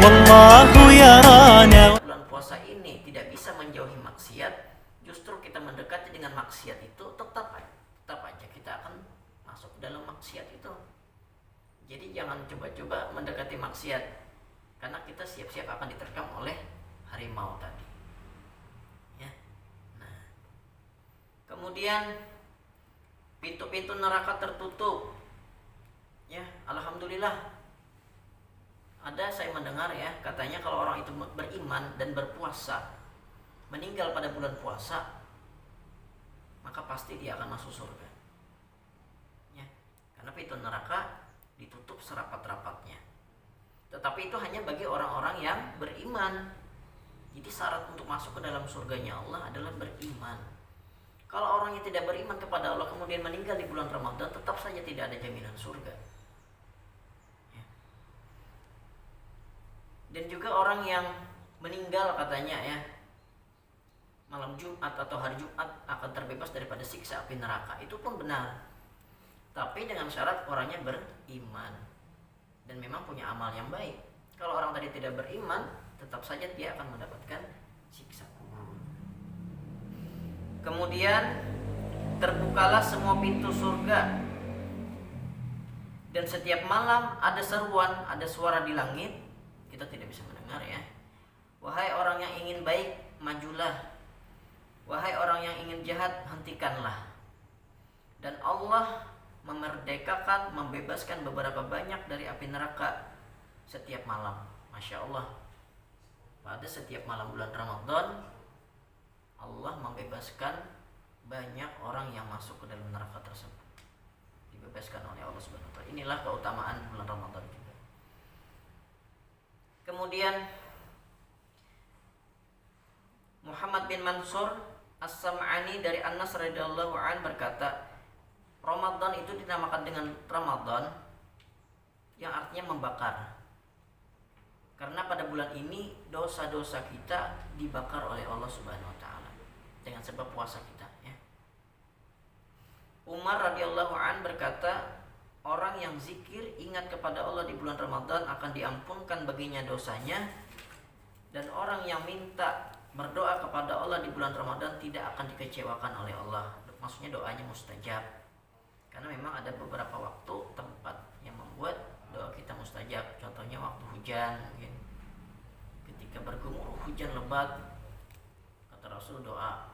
والله يرانا. Bulan puasa ini tidak bisa menjauhi maksiat, justru kita mendekati dengan maksiat itu tetap aja kita akan masuk dalam maksiat itu. Jadi jangan coba-coba mendekati maksiat, karena kita siap-siap akan diterkam oleh harimau tadi. Ya. Nah, kemudian pintu-pintu neraka tertutup. Ya, alhamdulillah. Ada saya mendengar ya, katanya kalau orang itu beriman dan berpuasa, meninggal pada bulan puasa, maka pasti dia akan masuk surga. Ya, karena pintu neraka ditutup serapat-rapatnya. Tetapi itu hanya bagi orang-orang yang beriman. Jadi syarat untuk masuk ke dalam surganya Allah adalah beriman. Kalau orang yang tidak beriman kepada Allah kemudian meninggal di bulan Ramadan, tetap saja tidak ada jaminan surga. Ya. Dan juga orang yang meninggal katanya ya malam Jumat atau hari Jumat akan terbebas daripada siksa api neraka. Itu pun benar, tapi dengan syarat orangnya beriman dan memang punya amal yang baik. Kalau orang tadi tidak beriman, tetap saja dia akan mendapatkan siksa kubur. Kemudian terbukalah semua pintu surga, dan setiap malam ada seruan, ada suara di langit, kita tidak bisa mendengar ya. Wahai orang yang ingin baik, majulah. Wahai orang yang ingin jahat, hentikanlah. Dan Allah memerdekakan, membebaskan beberapa banyak dari api neraka setiap malam. Masya Allah. Pada setiap malam bulan Ramadan, Allah membebaskan banyak orang yang masuk ke dalam neraka tersebut. Dibebaskan oleh Allah Subhanahu wa taala. Inilah keutamaan bulan Ramadan juga. Kemudian Muhammad bin Mansur As-Sam'ani dari Anas radhiyallahu an berkata, Ramadan itu dinamakan dengan Ramadan yang artinya membakar. Karena pada bulan ini dosa-dosa kita dibakar oleh Allah Subhanahu wa taala dengan sebab puasa kita ya. Umar radhiyallahu an berkata, orang yang zikir ingat kepada Allah di bulan Ramadan akan diampunkan baginya dosanya, dan orang yang minta berdoa kepada Allah di bulan Ramadan tidak akan dikecewakan oleh Allah. Maksudnya doanya mustajab. Karena memang ada beberapa waktu tempat yang membuat doa kita mustajab. Contohnya waktu hujan mungkin. Ketika bergumur hujan lebat, kata Rasul doa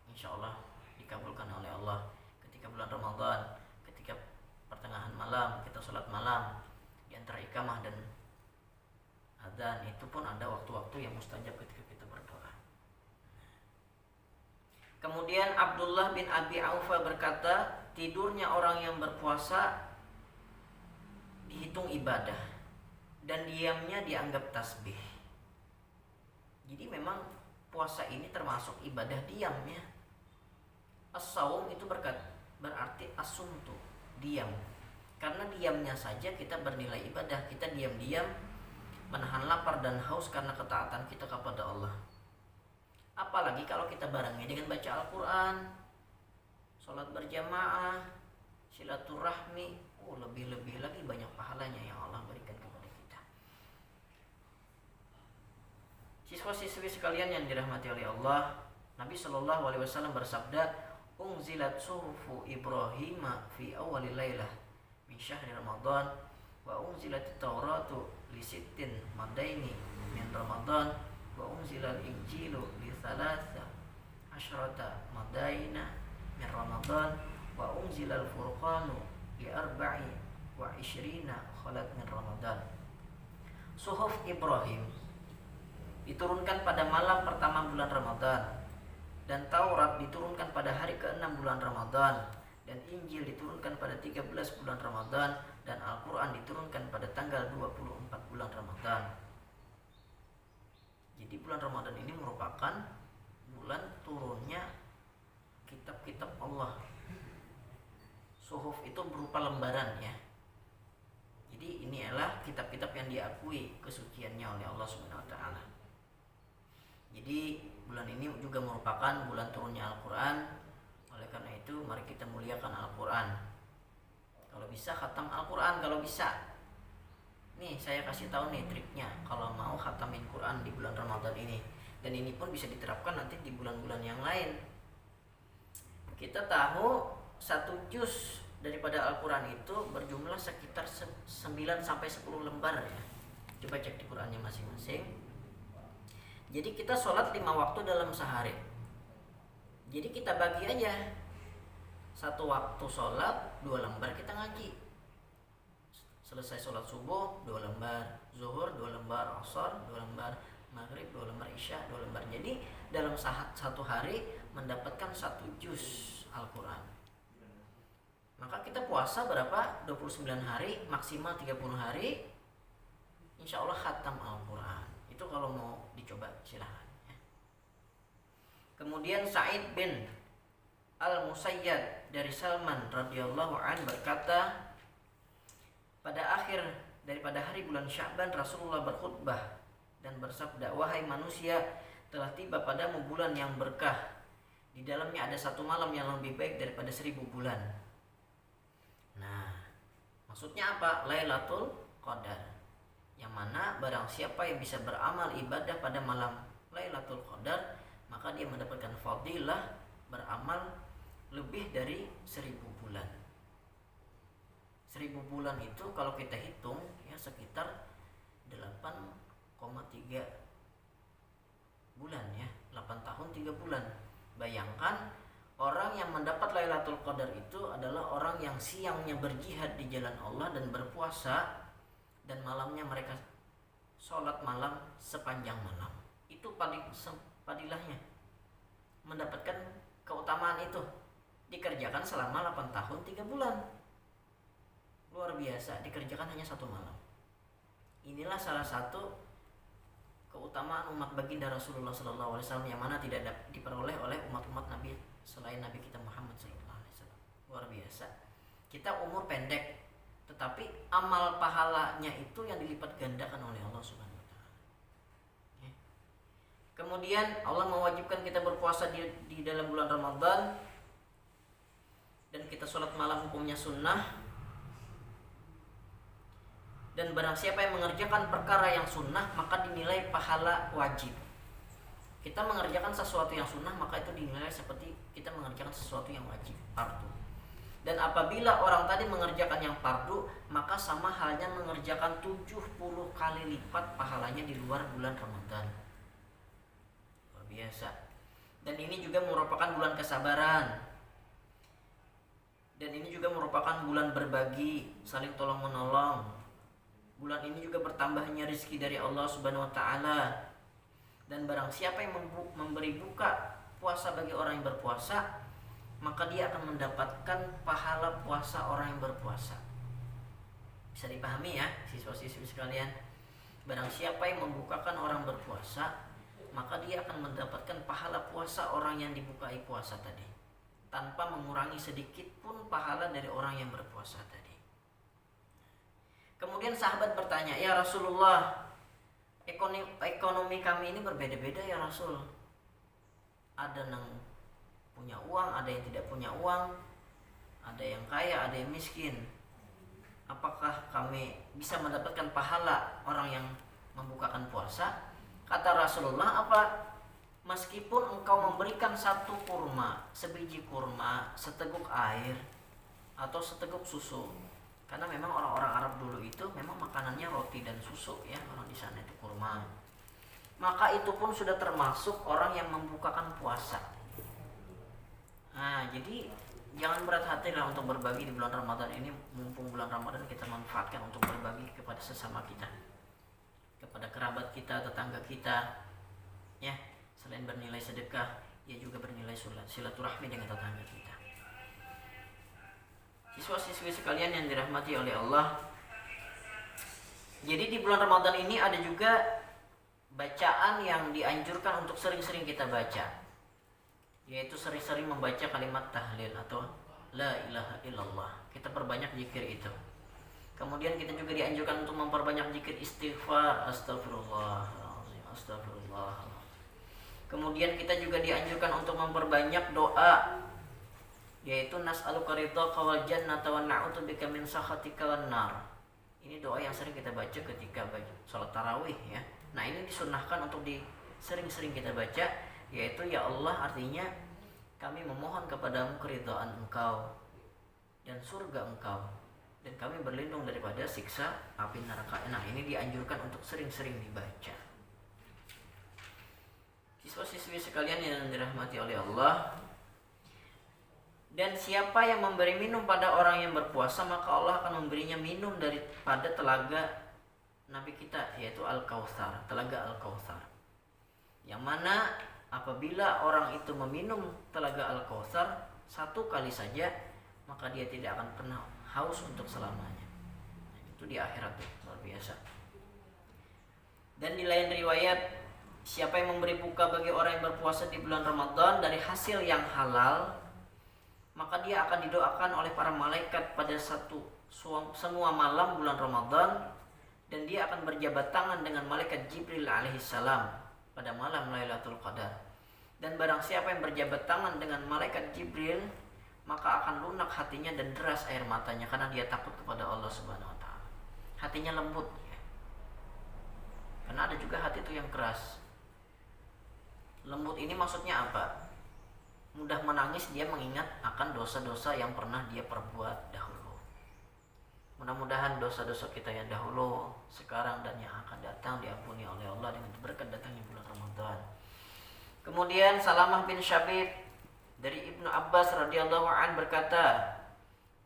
insya Allah dikabulkan oleh Allah. Ketika bulan Ramadan, ketika pertengahan malam kita sholat malam, di antara iqamah dan adzan itu pun ada waktu-waktu yang mustajab ketika kita berdoa. Kemudian Abdullah bin Abi Aufa berkata, tidurnya orang yang berpuasa dihitung ibadah dan diamnya dianggap tasbih. Jadi memang puasa ini termasuk ibadah diamnya. As-saum itu berarti as-sumtu, diam. Karena diamnya saja kita bernilai ibadah. Kita diam-diam menahan lapar dan haus karena ketaatan kita kepada Allah. Apalagi kalau kita barengi dengan baca Al-Quran, sholat berjamaah, silaturahmi, lebih-lebih lagi banyak pahalanya yang Allah berikan kepada kita. Siswa-siswi sekalian yang dirahmati oleh Allah, Nabi Shallallahu Alaihi Wasallam bersabda, "Unzilat suhufu Ibrahim fi awalil lailah min syahri Ramadan, wa unzilat Tauratu li sittin madaini min Ramadan, wa unzilal Injilu li thalatha asyrata madaina min Ramadan, wa unzilal Furqanu li arba'i wa ishrina khalat min Ramadan." Suhuf Ibrahim diturunkan pada malam pertama bulan Ramadan, dan Taurat diturunkan pada hari ke-6 bulan Ramadan, dan Injil diturunkan pada 13 bulan Ramadan, dan Al-Quran diturunkan pada tanggal 24 bulan Ramadan. Jadi bulan Ramadan ini merupakan bulan turunnya kitab-kitab Allah. Suhuf itu berupa lembaran ya. Jadi ini adalah kitab-kitab yang diakui kesuciannya oleh Allah Subhanahu wa taala. Jadi bulan ini juga merupakan bulan turunnya Al-Quran. Oleh karena itu mari kita muliakan Al-Quran. Kalau bisa khatam Al-Quran, kalau bisa. Nih saya kasih tahu nih triknya kalau mau khatamin Quran di bulan Ramadan ini. Dan ini pun bisa diterapkan nanti di bulan-bulan yang lain. Kita tahu satu juz daripada Al-Quran itu berjumlah sekitar 9-10 lembar ya. Coba cek di Qurannya masing-masing. Jadi kita sholat 5 waktu dalam sehari. Jadi kita bagi aja. Satu waktu sholat 2 lembar kita ngaji. Selesai sholat subuh 2 lembar, zuhur 2 lembar, asar 2 lembar, maghrib 2 lembar, isya 2 lembar. Jadi dalam satu hari mendapatkan 1 juz Al-Quran. Maka kita puasa berapa? 29 hari, maksimal 30 hari. Insya Allah khatam Al-Quran. Itu kalau mau dicoba silahkan ya. Kemudian Sa'id bin Al-Musayyad dari Salman radhiyallahu an berkata, pada akhir daripada hari bulan Sya'ban Rasulullah berkhutbah dan bersabda, wahai manusia, telah tiba padamu bulan yang berkah. Di dalamnya ada 1 malam yang lebih baik daripada 1000 bulan. Nah, maksudnya apa? Lailatul Qadar. Yang mana barang siapa yang bisa beramal ibadah pada malam Lailatul Qadar, maka dia mendapatkan fadilah beramal lebih dari 1000 bulan. 1000 bulan itu kalau kita hitung ya sekitar 8,3 bulan ya, 8 tahun 3 bulan. Bayangkan orang yang mendapat Lailatul Qadar itu adalah orang yang siangnya berjihad di jalan Allah dan berpuasa, dan malamnya mereka sholat malam sepanjang malam. Itu padilahnya, mendapatkan keutamaan itu, dikerjakan selama 8 tahun 3 bulan. Luar biasa, dikerjakan hanya 1 malam. Inilah salah satu keutamaan umat baginda Rasulullah SAW yang mana tidak diperoleh oleh umat-umat Nabi selain Nabi kita Muhammad SAW. Luar biasa. Kita umur pendek, tetapi amal pahalanya itu yang dilipat gandakan oleh Allah Subhanahu wa taala. Kemudian Allah mewajibkan kita berpuasa di dalam bulan Ramadan, dan kita sholat malam hukumnya sunnah. Dan barang siapa yang mengerjakan perkara yang sunnah maka dinilai pahala wajib. Kita mengerjakan sesuatu yang sunnah maka itu dinilai seperti kita mengerjakan sesuatu yang wajib, fardu. Dan apabila orang tadi mengerjakan yang fardu, maka sama halnya mengerjakan 70 kali lipat pahalanya di luar bulan Ramadan. Luar biasa. Dan ini juga merupakan bulan kesabaran. Dan ini juga merupakan bulan berbagi, saling tolong menolong. Bulan ini juga bertambahnya rezeki dari Allah Subhanahu wa taala. Dan barang siapa yang memberi buka puasa bagi orang yang berpuasa, maka dia akan mendapatkan pahala puasa orang yang berpuasa. Bisa dipahami ya siswa-siswi sekalian. Barang siapa yang membukakan orang berpuasa, maka dia akan mendapatkan pahala puasa orang yang dibukai puasa tadi, tanpa mengurangi sedikit pun pahala dari orang yang berpuasa tadi. Kemudian sahabat bertanya, ya Rasulullah, ekonomi kami ini berbeda-beda ya Rasul. Ada yang punya uang, ada yang tidak punya uang, ada yang kaya, ada yang miskin. Apakah kami bisa mendapatkan pahala orang yang membukakan puasa? Kata Rasulullah, apa? Meskipun engkau memberikan 1 kurma, sebiji kurma, seteguk air, atau seteguk susu. Karena memang orang-orang Arab dulu itu memang makanannya roti dan susu ya, orang di sana itu kurma. Maka itu pun sudah termasuk orang yang membukakan puasa. Nah, jadi jangan berat hati lah untuk berbagi di bulan Ramadan ini. Mumpung bulan Ramadan kita manfaatkan untuk berbagi kepada sesama kita, kepada kerabat kita, tetangga kita. Ya, selain bernilai sedekah, ia juga bernilai silaturahmi dengan tetangga kita. Siswa-siswi sekalian yang dirahmati oleh Allah, jadi di bulan Ramadan ini ada juga bacaan yang dianjurkan untuk sering-sering kita baca, yaitu sering-sering membaca kalimat tahlil atau la ilaha illallah. Kita perbanyak zikir itu. Kemudian kita juga dianjurkan untuk memperbanyak zikir istighfar, astagfirullah, astagfirullah. Kemudian kita juga dianjurkan untuk memperbanyak doa, yaitu nas'aluka ridhaka wal jannata wa na'udzubika min sakhatika wan nar. Ini doa yang sering kita baca ketika sholat tarawih ya. Nah ini disunahkan untuk sering-sering kita baca, yaitu ya Allah, artinya kami memohon kepadamu keridhaan Engkau dan surga Engkau, dan kami berlindung daripada siksa api neraka. Nah ini dianjurkan untuk sering-sering dibaca. Siswa-siswi sekalian yang dirahmati oleh Allah, dan siapa yang memberi minum pada orang yang berpuasa, maka Allah akan memberinya minum daripada telaga Nabi kita, yaitu Al-Kautsar, telaga Al-Kautsar. Yang mana apabila orang itu meminum telaga Al-Kautsar satu kali saja, maka dia tidak akan pernah haus untuk selamanya. Nah, itu di akhirat tuh, luar biasa. Dan di lain riwayat, siapa yang memberi buka bagi orang yang berpuasa di bulan Ramadan dari hasil yang halal, maka dia akan didoakan oleh para malaikat pada semua malam bulan Ramadan, dan dia akan berjabat tangan dengan malaikat Jibril alaihissalam pada malam Lailatul Qadar. Dan barang siapa yang berjabat tangan dengan malaikat Jibril, maka akan lunak hatinya dan deras air matanya karena dia takut kepada Allah Subhanahu wa taala. Hatinya lembut ya. Karena ada juga hati itu yang keras. Lembut ini maksudnya apa? Mudah menangis dia mengingat akan dosa-dosa yang pernah dia perbuat dahulu. Mudah-mudahan dosa-dosa kita yang dahulu, sekarang dan yang akan datang diampuni oleh Allah dengan berkat datangnya bulan Ramadan. Kemudian Salamah bin Syabib dari Ibnu Abbas radhiyallahu an berkata,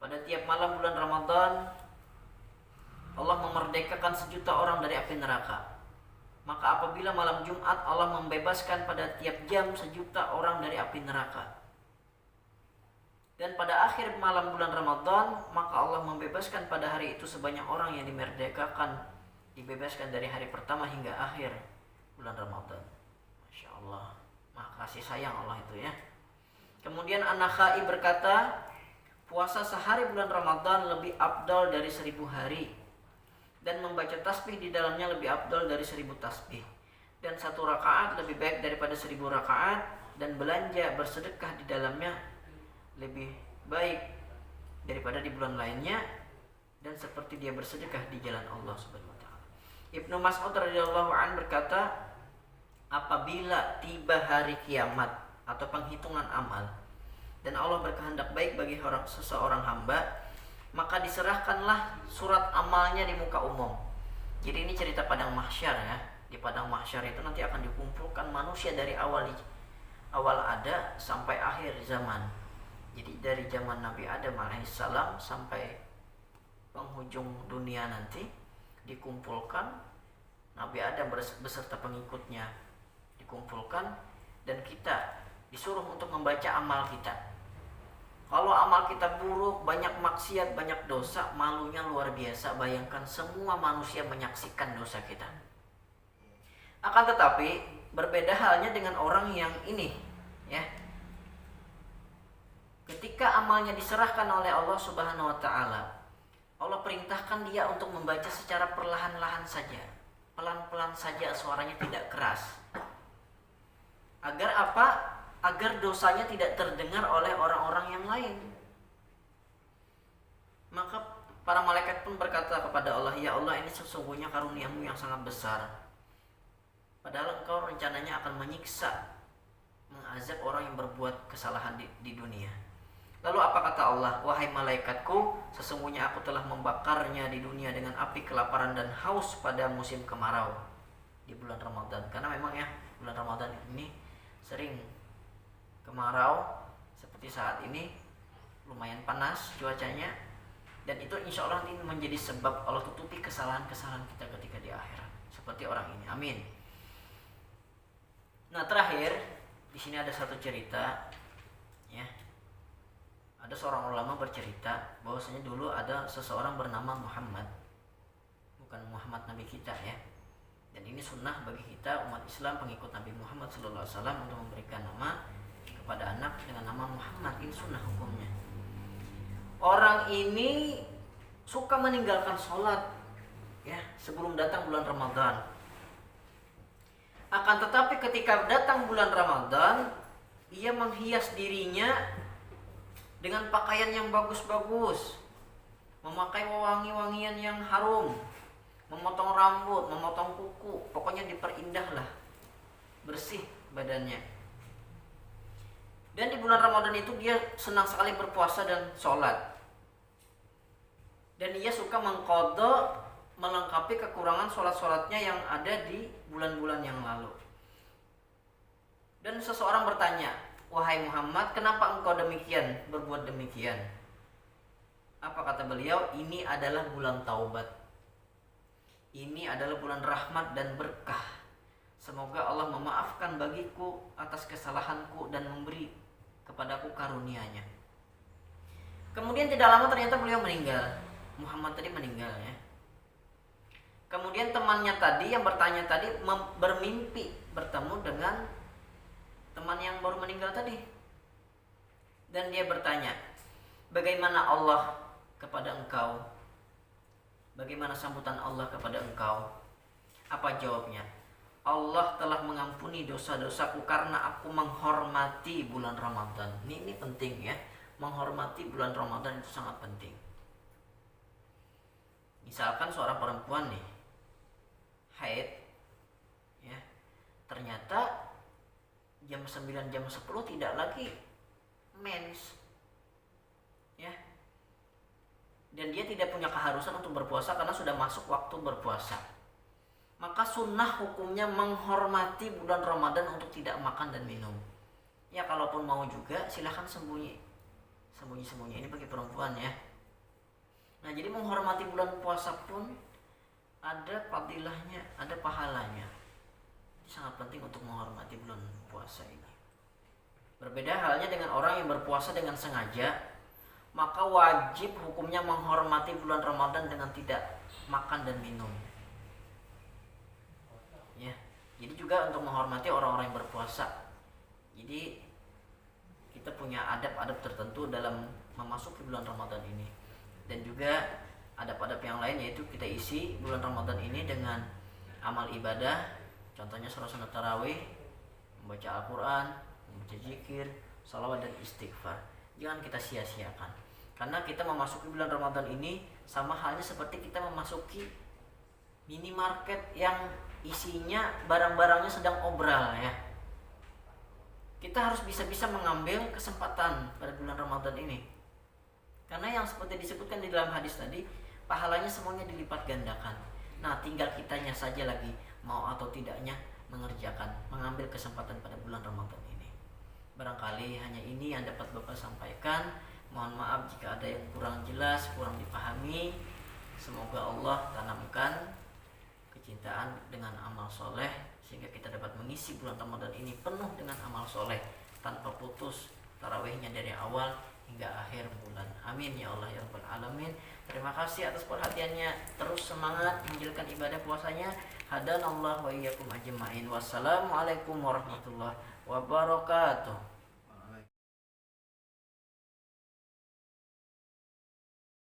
pada tiap malam bulan Ramadan Allah memerdekakan 1.000.000 orang dari api neraka. Maka apabila malam Jumat Allah membebaskan pada tiap jam 1.000.000 orang dari api neraka. Dan pada akhir malam bulan Ramadan, maka Allah membebaskan pada hari itu sebanyak orang yang dimerdekakan, dibebaskan dari hari pertama hingga akhir bulan Ramadan. Masya Allah, maha kasih sayang Allah itu ya. Kemudian An-Nakhai berkata, puasa sehari bulan Ramadan lebih afdal dari 1.000 hari, dan membaca tasbih di dalamnya lebih afdal dari 1.000 tasbih, dan 1 rakaat lebih baik daripada 1.000 rakaat, dan belanja bersedekah di dalamnya lebih baik daripada di bulan lainnya, dan seperti dia bersedekah di jalan Allah Subhanahu wa taala. Ibnu Mas'ud radhiyallahu an berkata, apabila tiba hari kiamat atau penghitungan amal dan Allah berkehendak baik bagi seseorang hamba, maka diserahkanlah surat amalnya di muka umum. Jadi ini cerita padang mahsyar ya. Di padang mahsyar itu nanti akan dikumpulkan manusia dari awal ada sampai akhir zaman. Jadi dari zaman Nabi Adam alaihissalam sampai penghujung dunia nanti dikumpulkan. Nabi Adam beserta pengikutnya dikumpulkan, dan kita disuruh untuk membaca amal kita. Kalau amal kita buruk, banyak maksiat, banyak dosa, malunya luar biasa. Bayangkan semua manusia menyaksikan dosa kita. Akan tetapi berbeda halnya dengan orang yang ini, ya. Ketika amalnya diserahkan oleh Allah Subhanahu wa taala, Allah perintahkan dia untuk membaca secara perlahan-lahan saja. Pelan-pelan saja, suaranya tidak keras. Agar apa? Agar dosanya tidak terdengar oleh orang-orang yang lain. Maka para malaikat pun berkata kepada Allah, ya Allah, ini sesungguhnya karuniamu yang sangat besar. Padahal engkau rencananya akan menyiksa, mengazab orang yang berbuat kesalahan di dunia. Lalu apa kata Allah? Wahai malaikatku, sesungguhnya aku telah membakarnya di dunia dengan api kelaparan dan haus pada musim kemarau di bulan Ramadan. Karena memang ya, bulan Ramadan ini sering kemarau seperti saat ini, lumayan panas cuacanya, dan itu insya Allah ini menjadi sebab Allah tutupi kesalahan-kesalahan kita ketika di akhirat seperti orang ini. Amin. Nah terakhir di sini ada satu cerita, ya. Ada seorang ulama bercerita bahwasanya dulu ada seseorang bernama Muhammad, bukan Muhammad Nabi kita ya. Dan ini sunnah bagi kita umat Islam pengikut Nabi Muhammad SAW untuk memberikan nama pada anak dengan nama Muhammad. Ini sunnah hukumnya. Orang ini suka meninggalkan sholat ya sebelum datang bulan Ramadan. Akan tetapi ketika datang bulan Ramadan, ia menghias dirinya dengan pakaian yang bagus-bagus, memakai wangi-wangian yang harum, memotong rambut, memotong kuku, pokoknya diperindah lah, bersih badannya. Dan di bulan Ramadan itu dia senang sekali berpuasa dan sholat. Dan dia suka mengqadha, melengkapi kekurangan sholat-sholatnya yang ada di bulan-bulan yang lalu. Dan seseorang bertanya, wahai Muhammad, kenapa engkau demikian, berbuat demikian? Apa kata beliau? Ini adalah bulan taubat. Ini adalah bulan rahmat dan berkah. Semoga Allah memaafkan bagiku atas kesalahanku dan memberi kepadaku karunia-Nya. Kemudian tidak lama ternyata beliau meninggal. Muhammad tadi meninggal ya. Kemudian temannya tadi yang bertanya tadi bermimpi bertemu dengan teman yang baru meninggal tadi. Dan dia bertanya, bagaimana Allah kepada engkau? Bagaimana sambutan Allah kepada engkau? Apa jawabnya? Allah telah mengampuni dosa-dosaku karena aku menghormati bulan Ramadan. Ini penting ya. Menghormati bulan Ramadan itu sangat penting. Misalkan seorang perempuan nih haid ya, ternyata jam 9 jam 10 tidak lagi mens ya, dan dia tidak punya keharusan untuk berpuasa karena sudah masuk waktu berpuasa, maka sunnah hukumnya menghormati bulan Ramadan untuk tidak makan dan minum ya. Kalaupun mau juga silahkan sembunyi. Ini bagi perempuan ya. Nah, jadi menghormati bulan puasa pun ada fadilahnya, ada pahalanya. Sangat penting untuk menghormati bulan puasa ini. Berbeda halnya dengan orang yang berpuasa dengan sengaja, maka wajib hukumnya menghormati bulan Ramadan dengan tidak makan dan minum. Ya, jadi juga untuk menghormati orang-orang yang berpuasa. Jadi kita punya adab-adab tertentu dalam memasuki bulan Ramadan ini. Dan juga adab-adab yang lain, yaitu kita isi bulan Ramadan ini dengan amal ibadah. Contohnya sholat sunat tarawih, membaca Al-Quran, membaca zikir, salawat dan istighfar. Jangan kita sia-siakan. Karena kita memasuki bulan Ramadan ini sama halnya seperti kita memasuki minimarket yang isinya barang-barangnya sedang obral ya. Kita harus bisa-bisa mengambil kesempatan pada bulan Ramadan ini. Karena yang seperti disebutkan di dalam hadis tadi, pahalanya semuanya dilipat gandakan. Nah, tinggal kitanya saja lagi mau atau tidaknya mengambil kesempatan pada bulan Ramadan ini. Barangkali hanya ini yang dapat Bapak sampaikan. Mohon maaf jika ada yang kurang jelas, kurang dipahami. Semoga Allah tanamkan kecintaan dengan amal soleh, sehingga kita dapat mengisi bulan Ramadan ini penuh dengan amal soleh tanpa putus tarawihnya dari awal hingga akhir bulan. Amin ya Allah ya Rabbal Alamin. Terima kasih atas perhatiannya. Terus semangat menjalankan ibadah puasanya. Hadanallahu wa iyyakum ajma'in. Wassalamualaikum warahmatullahi wabarakatuh.